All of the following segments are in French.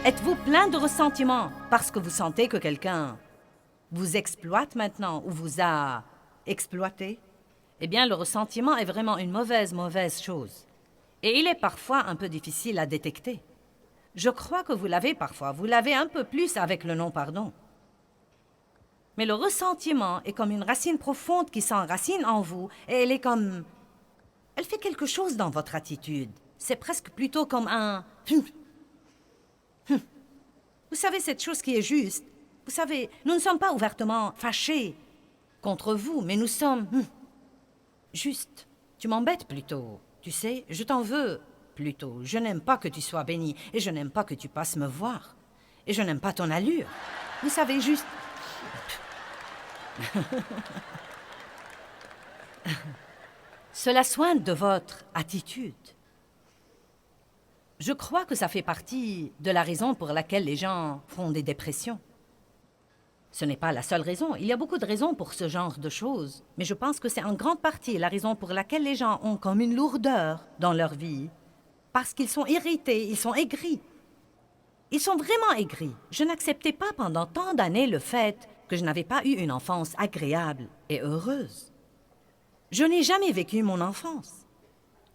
Êtes-vous plein de ressentiment parce que vous sentez que quelqu'un vous exploite maintenant ou vous a exploité? Eh bien, le ressentiment est vraiment une mauvaise chose. Et il est parfois un peu difficile à détecter. Je crois que vous l'avez parfois. Vous l'avez un peu plus avec le non-pardon. Mais le ressentiment est comme une racine profonde qui s'enracine en vous et elle est comme... Elle fait quelque chose dans votre attitude. C'est presque plutôt comme un... Vous savez, cette chose qui est juste. Vous savez, nous ne sommes pas ouvertement fâchés contre vous, mais nous sommes... Juste. Tu m'embêtes plutôt. Tu sais, je t'en veux plutôt. Je n'aime pas que tu sois béni et je n'aime pas que tu passes me voir. Et je n'aime pas ton allure. Vous savez, juste... Cela soigne de votre attitude. Je crois que ça fait partie de la raison pour laquelle les gens font des dépressions. Ce n'est pas la seule raison. Il y a beaucoup de raisons pour ce genre de choses. Mais je pense que c'est en grande partie la raison pour laquelle les gens ont comme une lourdeur dans leur vie. Parce qu'ils sont irrités, ils sont aigris. Ils sont vraiment aigris. Je n'acceptais pas pendant tant d'années le fait que je n'avais pas eu une enfance agréable et heureuse. Je n'ai jamais vécu mon enfance.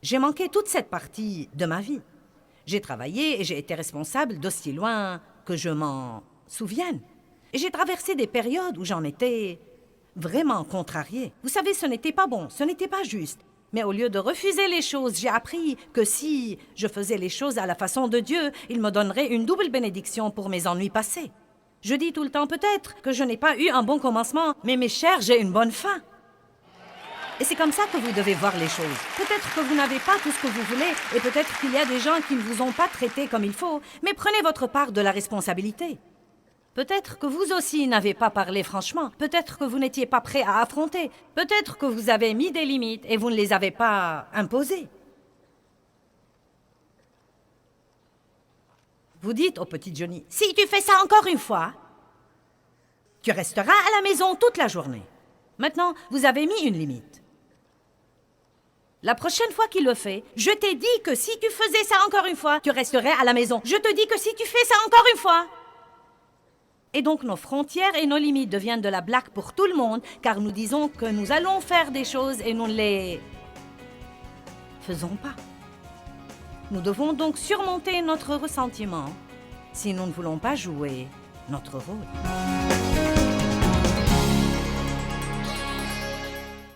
J'ai manqué toute cette partie de ma vie. J'ai travaillé et j'ai été responsable d'aussi loin que je m'en souvienne. Et j'ai traversé des périodes où j'en étais vraiment contrariée. Vous savez, ce n'était pas bon, ce n'était pas juste. Mais au lieu de refuser les choses, j'ai appris que si je faisais les choses à la façon de Dieu, il me donnerait une double bénédiction pour mes ennuis passés. Je dis tout le temps peut-être que je n'ai pas eu un bon commencement, mais mes chers, j'ai une bonne fin. Et c'est comme ça que vous devez voir les choses. Peut-être que vous n'avez pas tout ce que vous voulez, et peut-être qu'il y a des gens qui ne vous ont pas traité comme il faut, mais prenez votre part de la responsabilité. Peut-être que vous aussi n'avez pas parlé franchement. Peut-être que vous n'étiez pas prêt à affronter. Peut-être que vous avez mis des limites et vous ne les avez pas imposées. Vous dites au petit Johnny, « Si tu fais ça encore une fois, tu resteras à la maison toute la journée. » Maintenant, vous avez mis une limite. La prochaine fois qu'il le fait, je t'ai dit que si tu faisais ça encore une fois, tu resterais à la maison. Je te dis que si tu fais ça encore une fois... Et donc nos frontières et nos limites deviennent de la blague pour tout le monde, car nous disons que nous allons faire des choses et nous ne les faisons pas. Nous devons donc surmonter notre ressentiment si nous ne voulons pas jouer notre rôle.